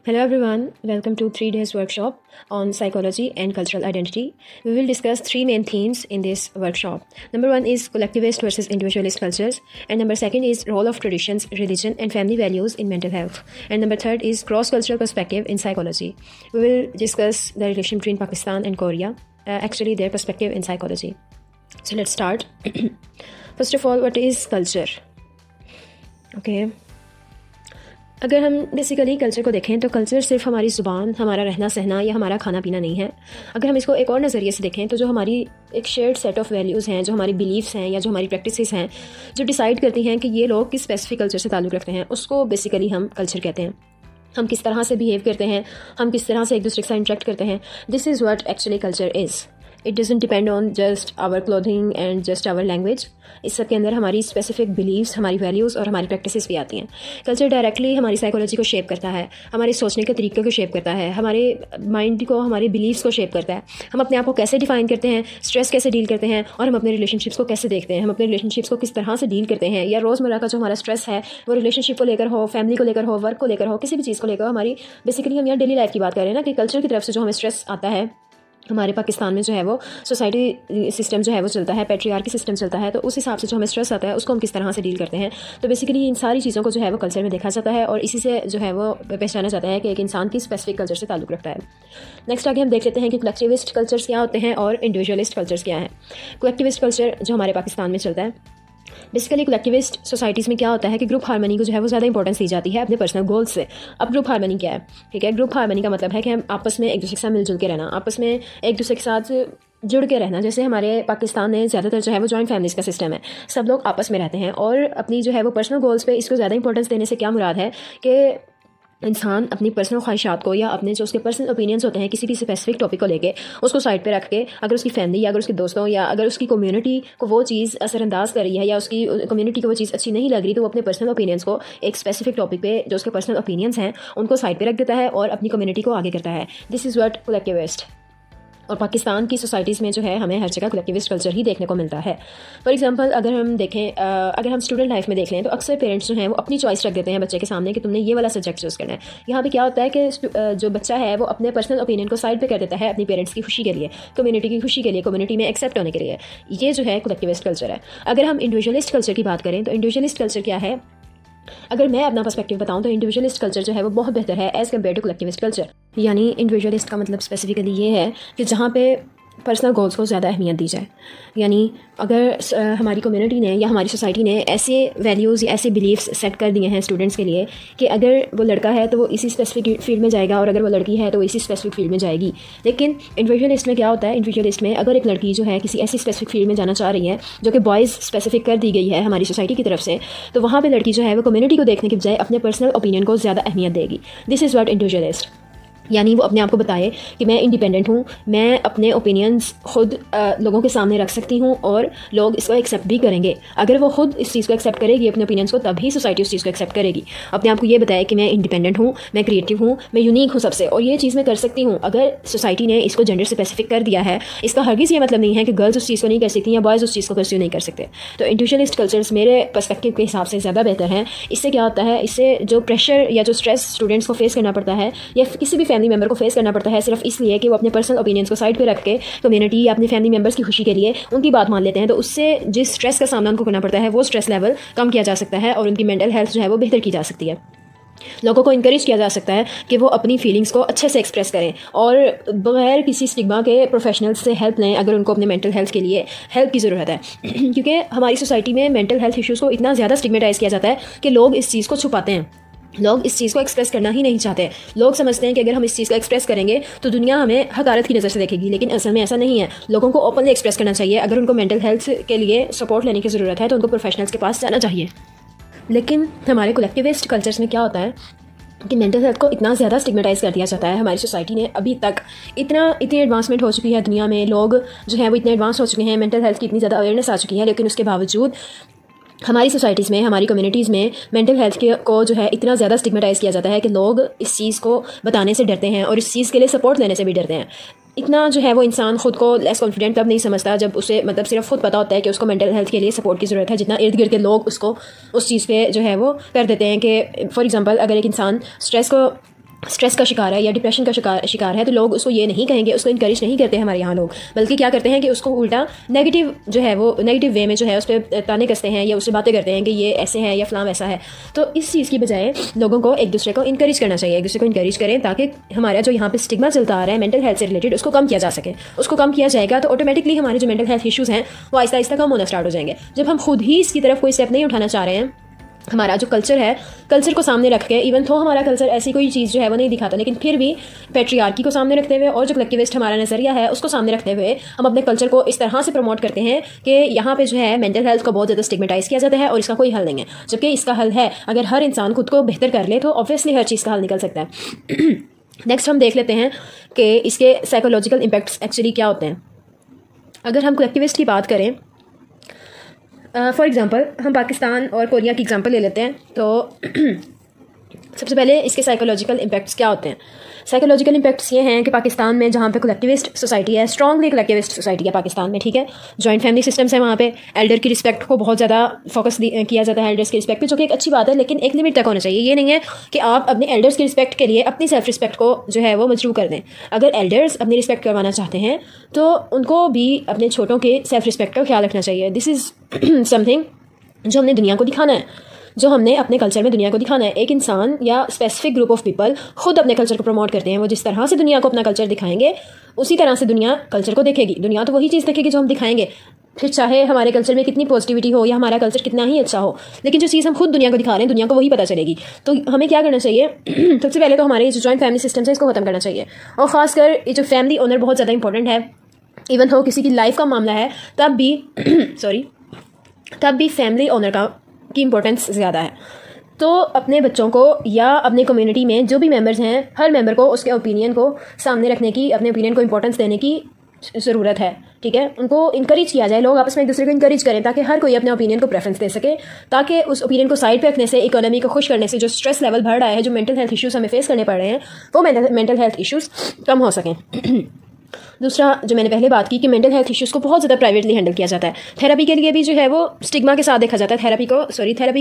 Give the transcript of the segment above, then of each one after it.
Hello everyone, welcome to 3 days workshop on psychology and cultural identity. We will discuss three main themes in this workshop. Number 1 is collectivist versus individualist cultures, and number 2 is role of traditions, religion and family values in mental health, and number 3 is cross-cultural perspective in psychology. We will discuss the relation between Pakistan and Korea, actually their perspective in psychology. So let's start. First of all, what is culture? Okay. अगर हम basically culture को देखें तो culture सिर्फ हमारी ज़ुबान, हमारा रहना सहना या हमारा खाना पीना नहीं है. अगर हम इसको एक और नज़रिए से देखें तो जो हमारी एक शेयर्ड सेट ऑफ वैल्यूज़ हैं, जो हमारी बिलीव्स हैं या जो हमारी प्रैक्टिसेस हैं, जो डिसाइड करती हैं कि ये लोग किस स्पेसिफिक कल्चर से ताल्लुक़ रखते हैं, उसको बेसिकली हम कल्चर कहते हैं. हम किस तरह से बिहेव करते हैं, हम किस तरह से एक दूसरे के साथ इंटरेक्ट करते हैं, this is what actually culture is. It doesn't depend on just our clothing and just our language. इस सब के अंदर हमारी स्पेसिफिक बिलीव्स, हमारी वैल्यूज़ और हमारी प्रैक्टिसेस भी आती हैं. कल्चर डायरेक्टली हमारी साइकोलॉजी को शेप करता है, हमारे सोचने के तरीके को शेप करता है, हमारे माइंड को, हमारे बिलीव्स को शेप करता है. हम अपने आप को कैसे डिफाइन करते हैं, स्ट्रेस कैसे डील करते हैं और हम अपने रिलेशनशिप्स को कैसे देखते हैं, हम अपने रिलेशनशिप्स को किस तरह से डील करते हैं, या रोज़मर्रा का जो हमारा स्ट्रेस है वो रिलेशनशिप को लेकर हो, फैमिली को लेकर हो, वर्क को लेकर हो, किसी भी चीज़ को लेकर हमारी बेसिकली हम यहाँ डेली लाइफ की बात कर रहे हैं ना, कि कल्चर की तरफ से जो हमें स्ट्रेस आता है. हमारे पाकिस्तान में जो है वो सोसाइटी सिस्टम जो है वो चलता है, पैट्रियार्की सिस्टम चलता है, तो उस हिसाब से जो हमें स्ट्रेस आता है उसको हम किस तरह से डील करते हैं. तो बेसिकली इन सारी चीज़ों को जो है वो कल्चर में देखा जाता है और इसी से जो है वो पहचाना जाता है कि एक इंसान की स्पेसिफिक कल्चर से ताल्लुक़ रखता है. नेक्स्ट आगे हम देख लेते हैं कि कलेक्टिविस्ट कल्चर्स क्या होते हैं और इंडिविजुअलिस्ट कल्चर्स क्या हैं. कलेक्टिविस्ट कल्चर जो हमारे पाकिस्तान में चलता है, बेसिकली कलेक्टिविस्ट सोसाइटीज़ में क्या होता है कि ग्रुप हार्मनी को जो है वो ज़्यादा इंपॉर्टेंस दी जाती है अपने पर्सनल गोल्स से. अब ग्रुप हार्मनी क्या है? ठीक है, ग्रुप हार्मनी का मतलब है कि हम आपस में एक दूसरे के साथ मिलजुल के रहना, आपस में एक दूसरे के साथ जुड़ के रहना. जैसे हमारे पाकिस्तान में ज़्यादातर जो है वो जॉइंट फैमिलीज़ का सिस्टम है, सब लोग आपस में रहते हैं और अपनी जो है वो पर्सनल गोल्स पे इसको ज़्यादा इंपॉर्टेंस देने से क्या मुराद है कि इंसान अपनी पर्सनल ख्वाहिशात को या अपने जो उसके पर्सनल ओपिनियंस होते हैं किसी भी स्पेसिफिक टॉपिक को लेके उसको साइड पे रख के, अगर उसकी फैमिली या अगर उसके दोस्तों या अगर उसकी कम्युनिटी को वो चीज़ असरअंदाज कर रही है या उसकी कम्युनिटी को वो चीज़ अच्छी नहीं लग रही, तो वो अपने पर्सनल ओपिनियंस को एक स्पेसिफिक टॉपिक पे जो उसके पर्सनल ओपिनियंस हैं उनको साइड पे रख देता है और अपनी कम्युनिटी को आगे करता है. This is what collectivist. और पाकिस्तान की सोसाइटीज़ में जो है हमें हर जगह कलेक्टिविस्ट कल्चर ही देखने को मिलता है. फॉर एग्जांपल अगर हम देखें, अगर हम स्टूडेंट लाइफ में देख लें तो अक्सर पेरेंट्स जो हैं वो अपनी चॉइस रख देते हैं बच्चे के सामने कि तुमने ये वाला सब्जेक्ट चूज़ करना है. यहाँ पे क्या होता है कि जो बच्चा है वो अपने पर्सनल ओपिनियन को साइड पे कर देता है अपनी पेरेंट्स की खुशी के लिए, कम्युनिटी की खुशी के लिए, कम्युनिटी में एक्सेप्ट होने के लिए. ये जो है कलेक्टिविस्ट कल्चर है. अगर हम इंडिविजुअलिस्ट कल्चर की बात करें तो इंडिविजुअलिस्ट कल्चर क्या है? अगर मैं अपना पर्सपेक्टिव बताऊं तो इंडिविजुअलिस्ट कल्चर जो है वो बहुत बेहतर है as compared to collectivist culture. यानी इंडिविजुअलिस्ट का मतलब स्पेसिफिकली ये है कि जहाँ पे पर्सनल गोल्स को ज़्यादा अहमियत दी जाए. यानी अगर हमारी कम्युनिटी ने या हमारी सोसाइटी ने ऐसे वैल्यूज़ या ऐसे बिलीव्स सेट कर दिए हैं स्टूडेंट्स के लिए कि अगर वो लड़का है तो वो इसी स्पेसिफिक फील्ड में जाएगा और अगर वो लड़की है तो वो इसी स्पेसिफिक फील्ड में जाएगी. लेकिन इंडिविजुअलिस्ट में क्या होता है? इंडिविजुअलिस्ट में अगर एक लड़की जो है किसी ऐसी स्पेसिफिक फील्ड में जाना चाह रही है जो कि बॉयज़ स्पेसिफिक कर दी गई है हमारी सोसाइटी की तरफ से, तो वहाँ पर लड़की जो है वो कम्युनिटी को देखने के बजाय अपने पर्सनल ओपिनियन को ज़्यादा अहमियत देगी. This is what individualist. यानी वो अपने आप को बताए कि मैं इंडिपेंडेंट हूँ, मैं अपने ओपिनियंस खुद लोगों के सामने रख सकती हूँ और लोग इसको एक्सेप्ट भी करेंगे. अगर वो खुद इस चीज़ को एक्सेप्ट करेगी अपने ओपिनियंस को, तभी सोसाइटी उस चीज़ को एक्सेप्ट करेगी. अपने आप को ये बताए कि मैं इंडिपेंडेंट हूँ, मैं क्रिएटिव हूँ, मैं यूनिक हूँ सबसे और ये चीज़ मैं कर सकती हूँ. अगर सोसाइटी ने इसको जेंडर स्पेसिफिक कर दिया है, इसका हरगिज़ ये मतलब नहीं है कि गर्ल्स उस चीज़ को नहीं कर सकती या बॉयज़ उस चीज़ को परस्यू नहीं कर सकते. तो इंडिविजुअलिस्ट कल्चर्स मेरे पर्सपेक्टिव के हिसाब से ज़्यादा बेहतर हैं. इससे क्या होता है? इससे जो प्रेशर या जो स्ट्रेस स्टूडेंट्स को फेस करना पड़ता है या किसी भी फैमिली मेम्बर को फेस करना पड़ता है सिर्फ इसलिए कि वो अपने पर्सनल ओपिनियंस को साइड पे रख के कम्युनिटी या अपने फैमिली मेंबर्स की खुशी के लिए उनकी बात मान लेते हैं, तो उससे जिस स्ट्रेस का सामना उनको करना पड़ता है वो स्ट्रेस लेवल कम किया जा सकता है और उनकी मेंटल हेल्थ जो है वो बेहतर की जा सकती है. लोगों को इनकरेज किया जा सकता है कि वो अपनी फीलिंग्स को अच्छे से एक्सप्रेस करें और बगैर किसी स्टिग्मा के प्रोफेशनल्स से हेल्प लें अगर उनको अपने मेंटल हेल्थ के लिए हेल्प की ज़रूरत है. क्योंकि हमारी सोसाइटी में मेंटल हेल्थ इश्यूज़ को इतना ज़्यादा स्टिग्मेटाइज़ किया जाता है कि लोग इस चीज़ को छुपाते हैं. लोग इस चीज़ को एक्सप्रेस करना ही नहीं चाहते. लोग समझते हैं कि अगर हम इस चीज़ को एक्सप्रेस करेंगे तो दुनिया हमें हकारत की नज़र से देखेगी, लेकिन असल में ऐसा नहीं है. लोगों को ओपनली एक्सप्रेस करना चाहिए. अगर उनको मेंटल हेल्थ के लिए सपोर्ट लेने की ज़रूरत है तो उनको प्रोफेशनल्स के पास जाना चाहिए. लेकिन हमारे कलेक्टिविस्ट कल्चर्स में क्या होता है कि मेंटल हेल्थ को इतना ज़्यादा स्टिग्मेटाइज़ कर दिया जाता है. हमारी सोसाइटी ने अभी तक इतनी एडवांसमेंट हो चुकी है दुनिया में, लोग जो है वो इतने एडवांस हो चुके हैं, मेंटल हेल्थ की इतनी ज़्यादा अवेयरनेस आ चुकी है, लेकिन उसके बावजूद हमारी सोसाइटीज़ में, हमारी कम्युनिटीज़ में मेंटल हेल्थ को जो है इतना ज़्यादा स्टिग्मेटाइज़ किया जाता है कि लोग इस चीज़ को बताने से डरते हैं और इस चीज़ के लिए सपोर्ट लेने से भी डरते हैं. इतना जो है वो इंसान खुद को लेस कॉन्फिडेंट तब नहीं समझता जब उसे मतलब सिर्फ खुद पता होता है कि उसको मेंटल हेल्थ के लिए सपोर्ट की ज़रूरत है, जितना इर्द गिर्द के लोग उसको उस चीज़ पे जो है वो कर देते हैं. कि फॉर एग्जांपल अगर एक इंसान स्ट्रेस को स्ट्रेस का शिकार है या डिप्रेशन का शिकार है, तो लोग उसको ये नहीं कहेंगे, उसको इनकरेज नहीं करते हैं हमारे यहाँ लोग, बल्कि क्या करते हैं कि उसको उल्टा नेगेटिव जो है वो नेगेटिव वे में जो है उस पर ताने कसते हैं या उससे बातें करते हैं कि ये ऐसे है या फलां ऐसा है। तो इस चीज़ की बजाय लोगों को एक दूसरे को इनकरेज करना चाहिए, एक दूसरे को इनकरेज करें ताकि हमारा जो यहाँ पे स्टिग्मा चलता आ रहा है मेंटल हेल्थ से रिलेटेड उसको कम किया जा सके। उसको कम किया जाएगा तो ऑटोमेटिकली हमारे जो मेंटल हेल्थ इशूज़ हैं वो आहिस्ता आहिस्ता कम होना स्टार्ट हो जाएंगे। जब हम खुद ही इसकी तरफ कोई स्टेप नहीं उठाना चाह रहे हैं, हमारा जो कल्चर है, कल्चर को सामने रख के, इवन तो हमारा कल्चर ऐसी कोई चीज़ जो है वो नहीं दिखाता, लेकिन फिर भी पैट्रियार्की को सामने रखते हुए और जो कलेक्टिविस्ट हमारा नज़रिया है उसको सामने रखते हुए हम अपने कल्चर को इस तरह से प्रमोट करते हैं कि यहाँ पे जो है मेंटल हेल्थ को बहुत ज़्यादा स्टिग्मेटाइज किया जाता है और इसका कोई हल नहीं है, जबकि इसका हल है। अगर हर इंसान खुद को बेहतर कर ले तो ऑब्वियसली हर चीज़ का हल निकल सकता है। नेक्स्ट हम देख लेते हैं कि इसके साइकोलॉजिकल इम्पैक्ट्स एक्चुअली क्या होते हैं। अगर हम कलेक्टिविस्ट की बात करें, फॉर एग्ज़ाम्पल हम पाकिस्तान और कोरिया की एग्ज़ाम्पल ले लेते हैं, तो सबसे पहले इसके साइकोलॉजिकल इम्पैक्ट्स क्या होते हैं। साइकोलॉजिकल इम्पैक्ट्स ये हैं कि पाकिस्तान में जहाँ पे कलेक्टिविस्ट सोसाइटी है, स्ट्रॉन्गली कलेक्टिविस्ट सोसाइटी है पाकिस्तान में, ठीक है, जॉइंट फैमिली सिस्टम्स है, वहाँ पे एल्डर की रिस्पेक्ट को बहुत ज़्यादा फोकस किया जाता है, एल्डर्स की रिस्पेक्ट पे, जो कि एक अच्छी बात है, लेकिन एक लिमिट तक होना चाहिए। ये नहीं है कि आप अपने एल्डर्स की रिस्पेक्ट के लिए अपनी सेल्फ रिस्पेक्ट को जो है वो मजरू कर दें। अगर एल्डर्स अपनी रिस्पेक्ट करवाना चाहते हैं तो उनको भी अपने छोटों के सेल्फ रिस्पेक्ट का ख्याल रखना चाहिए। दिस इज़ समथिंग जो हमने दुनिया को दिखाना है, जो हमने अपने कल्चर में दुनिया को दिखाना है। एक इंसान या स्पेसिफिक ग्रुप ऑफ पीपल खुद अपने कल्चर को प्रमोट करते हैं, वो जिस तरह से दुनिया को अपना कल्चर दिखाएंगे उसी तरह से दुनिया कल्चर को देखेगी। दुनिया तो वही चीज़ देखेगी जो हम दिखाएंगे, फिर चाहे हमारे कल्चर में कितनी पॉजिटिविटी हो या हमारा कल्चर कितना ही अच्छा हो, लेकिन जो चीज़ हम खुद दुनिया को दिखा रहे हैं दुनिया को वही पता चलेगी। तो हमें क्या करना चाहिए, सबसे पहले तो हमारे जो जॉइंट फैमिली सिस्टम है इसको ख़त्म करना चाहिए, और ख़ासकर ये जो फैमिली ओनर बहुत ज़्यादा इंपॉर्टेंट है। इवन हो किसी की लाइफ का मामला है तब भी तब भी फैमिली ओनर की इम्पोर्टेंस ज़्यादा है। तो अपने बच्चों को या अपने कम्युनिटी में जो भी मेंबर्स हैं, हर मेंबर को उसके ओपिनियन को सामने रखने की, अपने ओपिनियन को इंपॉर्टेंस देने की ज़रूरत है, ठीक है। उनको इंकरेज किया जाए, लोग आपस में एक दूसरे को इंकरेज करें ताकि हर कोई अपने ओपिनियन को प्रेफरेंस दे सके, ताकि उस ओपिनियन को साइड पे रखने से, इकोनॉमी को खुश करने से जो स्ट्रेस लेवल बढ़ रहा है, जो मेंटल हेल्थ इश्यूज़ हमें फेस करने पड़ रहे हैं, वो मेंटल हेल्थ इश्यूज़ कम हो सकें। दूसरा, जो मैंने पहले बात की कि मेंटल हेल्थ इश्यूज़ को बहुत ज़्यादा प्राइवेटली हैंडल किया जाता है। थेरेपी के लिए भी जो है वो स्टिग्मा के साथ देखा जाता है। थेरेपी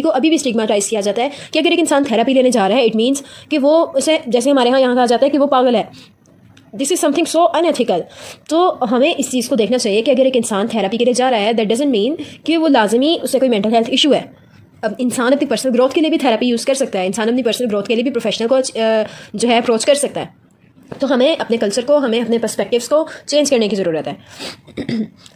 को अभी भी स्टिग्माटाइज किया जाता है कि अगर एक इंसान थेरेपी लेने जा रहा है, इट मीन्स कि वो उसे, जैसे हमारे यहाँ कहा जाता है कि वो पागल है। This is something so unethical. तो हमें इस चीज़ को देखना चाहिए कि अगर एक इंसान थेरेपी के लिए जा रहा है, दैट डजंट मीन कि वो लाजमी उससे कोई मेंटल हेल्थ इशू है। अब इंसान अपनी पर्सनल ग्रोथ के लिए भी थेरेपी यूज़ कर सकता है, इंसान अपनी पर्सनल ग्रोथ के लिए भी प्रोफेशनल को जो है अप्रोच कर सकता है। तो हमें अपने कल्चर को, हमें अपने पर्सपेक्टिव्स को चेंज करने की ज़रूरत है।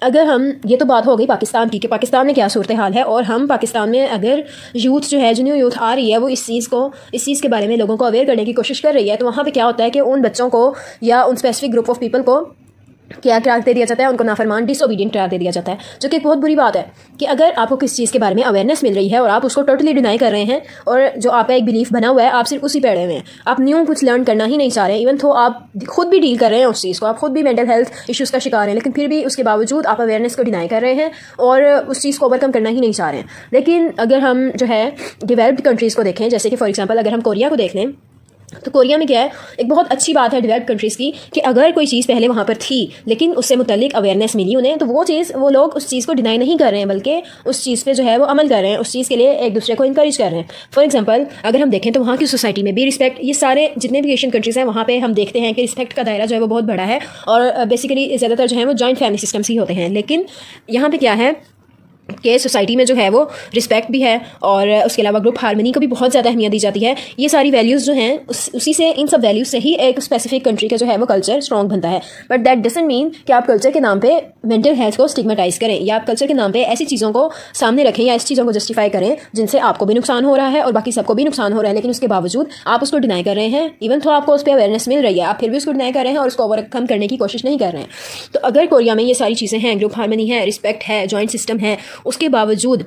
अगर हम, ये तो बात हो गई पाकिस्तान की कि पाकिस्तान में क्या सूरत हाल है, और हम पाकिस्तान में अगर यूथ जो है, जो न्यू यूथ आ रही है, वो इस चीज़ के बारे में लोगों को अवेयर करने की कोशिश कर रही है, तो वहाँ पे क्या होता है कि उन बच्चों को या उन स्पेसिफिक ग्रुप ऑफ पीपल को क्या करार दे दिया जाता है, उनको नाफरमान, डिसोबीडियंट करार दे दिया जाता है, जो कि एक बहुत बुरी बात है कि अगर आपको किस चीज़ के बारे में अवेयरनेस मिल रही है और आप उसको टोटली डिनाई कर रहे हैं, और जो आपका एक बिलीफ बना हुआ है आप सिर्फ उसी पे अड़े हुए हैं, आप न्यू कुछ लर्न करना ही नहीं चाह रहे, इवन तो आप खुद भी डील कर रहे हैं उस चीज़ को, आप खुद भी मेंटल हेल्थ इश्यूज़ का शिकार हैं, लेकिन फिर भी उसके बावजूद आप अवेयरनेस को डिनाई कर रहे हैं और उस चीज़ को ओवरकम करना ही नहीं चाह रहे हैं। लेकिन अगर हम जो है डेवलप्ड कंट्रीज़ को देखें, जैसे कि फॉर एग्जाम्पल अगर हम कोरिया को देख लें, तो कोरिया में क्या है, एक बहुत अच्छी बात है डेवलप्ड कंट्रीज़ की कि अगर कोई चीज़ पहले वहाँ पर थी लेकिन उससे मुतल्लिक अवेयरनेस मिली उन्हें, तो वो लोग उस चीज़ को डिनाई नहीं कर रहे हैं, बल्कि उस चीज़ पे जो है वो अमल कर रहे हैं, उस चीज़ के लिए एक दूसरे को इंकरेज कर रहे हैं। फॉर एग्जांपल अगर हम देखें तो वहाँ की सोसाइटी में भी रिस्पेक्ट, ये सारे जितने भी एशियन कंट्रीज़ हैं वहाँ पर हम देखते हैं कि रिस्पेक्ट का दायरा जो है वो बहुत बड़ा है, और बेसिकली ज़्यादातर जो है वो जॉइंट फैमिली सिस्टम्स ही होते हैं। लेकिन यहाँ पर क्या है कि सोसाइटी में जो है वो रिस्पेक्ट भी है, और उसके अलावा ग्रुप हार्मनी को भी बहुत ज़्यादा अहमियत दी जाती है। ये सारी वैल्यूज़ जो हैं उसी से, इन सब वैल्यूज़ से ही एक स्पेसिफिक कंट्री का जो है वो कल्चर स्ट्रॉन्ग बनता है। बट दैट डजंट मीन कि आप कल्चर के नाम पे मेंटल हेल्थ को स्टिग्मेटाइज करें, या आप कल्चर के नाम पे ऐसी चीज़ों को सामने रखें या ऐसी चीज़ों को जस्टिफाई करें जिनसे आपको भी नुकसान हो रहा है और बाकी सबको भी नुकसान हो रहा है, लेकिन उसके बावजूद आप उसको डिनाई कर रहे हैं। इवन तो आपको उस पर अवेयरनेस मिल रही है, आप फिर भी उसको डिनाई कर रहे हैं और उसको ओवरकम करने की कोशिश नहीं कर रहे हैं। तो अगर कोरिया में ये सारी चीज़ें हैं, ग्रुप हार्मनी है, रिस्पेक्ट है, जॉइंट सिस्टम है, उसके बावजूद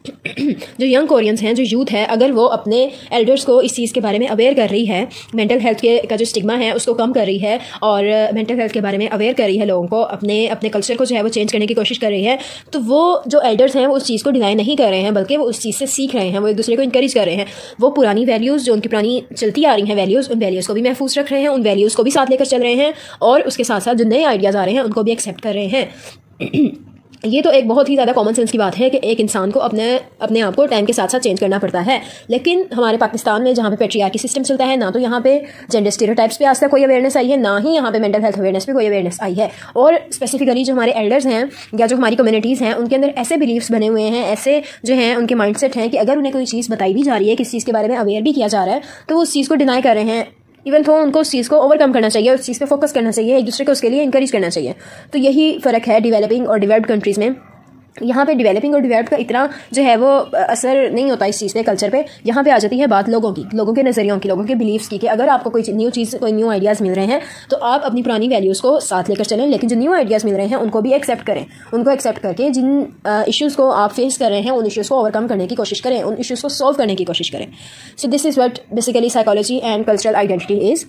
जो यंग कोरियंस हैं, जो यूथ है, अगर वो अपने एल्डर्स को इस चीज़ के बारे में अवेयर कर रही है, मेंटल हेल्थ का जो स्टिग्मा है उसको कम कर रही है, और मेंटल हेल्थ के बारे में अवेयर कर रही है लोगों को, अपने कल्चर को जो है वो चेंज करने की कोशिश कर रही है, तो वो जो एल्डर्स हैं वो उस चीज़ को डिनाई नहीं कर रहे हैं, बल्कि वो उस चीज़ से सीख रहे हैं, वो एक दूसरे को इंकरेज कर रहे हैं। वो पुरानी वैल्यूज़, जो उनकी पुरानी चलती आ रही हैं वैल्यूज़, उन वैल्यूज़ को भी महफूज रख रहे हैं, उन वैल्यूज़ को भी साथ लेकर चल रहे हैं, और उसके साथ साथ जो नए आइडियाज़ आ रहे हैं उनको भी एक्सेप्ट कर रहे हैं। ये तो एक बहुत ही ज़्यादा कॉमन सेंस की बात है कि एक इंसान को अपने आप को टाइम के साथ साथ चेंज करना पड़ता है। लेकिन हमारे पाकिस्तान में जहाँ पे पेट्रियार्की सिस्टम चलता है, ना तो यहाँ पे जेंडर स्टीरियोटाइप्स पे आज तक कोई अवेयरनेस आई है, ना ही यहाँ पे मेंटल हेल्थ अवेयरनेस पे कोई अवेयरनेस आई है। और स्पेसिफिकली जो हमारे एल्डर्स हैं या जो हमारी कम्युनिटीज़ हैं, उनके अंदर ऐसे बिलीव्स बने हुए हैं, ऐसे जो हैं उनके माइंडसेट हैं कि अगर उन्हें कोई चीज़ बताई भी जा रही है, किसी चीज़ के बारे में अवेयर भी किया जा रहा है, तो वो उस चीज़ को डिनाई कर रहे हैं। इवन तो उनको उस चीज़ को ओवरकम करना चाहिए, उस चीज़ पे फोकस करना चाहिए, एक दूसरे को उसके लिए इंकरेज करना चाहिए। तो यही फ़र्क है डेवलपिंग और डेवलप्ड कंट्रीज़ में। यहाँ पे डेवलपिंग और डेवलप्ड का इतना जो है वो असर नहीं होता इस चीज़ पे, कल्चर पे। यहाँ पे आ जाती है बात लोगों की, लोगों के नज़रियों की, लोगों के बिलीव्स की, कि अगर आपको कोई न्यू चीज़, कोई न्यू आइडियाज़ मिल रहे हैं तो आप अपनी पुरानी वैल्यूज़ को साथ लेकर चलें, लेकिन जो न्यू आइडियाज़ मिल रहे हैं उनको भी एक्सेप्ट करें। उनको एक्सेप्ट करके जिन इश्यूज़ को आप फेस कर रहे हैं उन इश्यूज़ को ओवरकम करने की कोशिश करें, उन इश्यूज़ को सॉल्व करने की कोशिश करें। So this is what basically psychology and cultural identity is.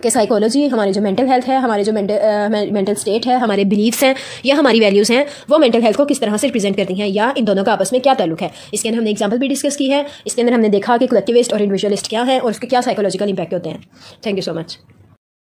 कि साइकोलॉजी हमारी जो मेंटल हेल्थ है, हमारे जो मेंटल स्टेट है, हमारे बिलीव्स हैं या हमारी वैल्यूज़ हैं, वो मेंटल हेल्थ को किस तरह से रिप्रेजेंट करती हैं, या इन दोनों का आपस में क्या ताल्लुक है। इसके अंदर हमने एग्जांपल भी डिस्कस की है। इसके अंदर हमने देखा कि कलेक्टिविस्ट और इंडिविजुअलिस्ट क्या है और उसके क्या साइकोलॉजिकल इंपैक्ट होते हैं। Thank you so much.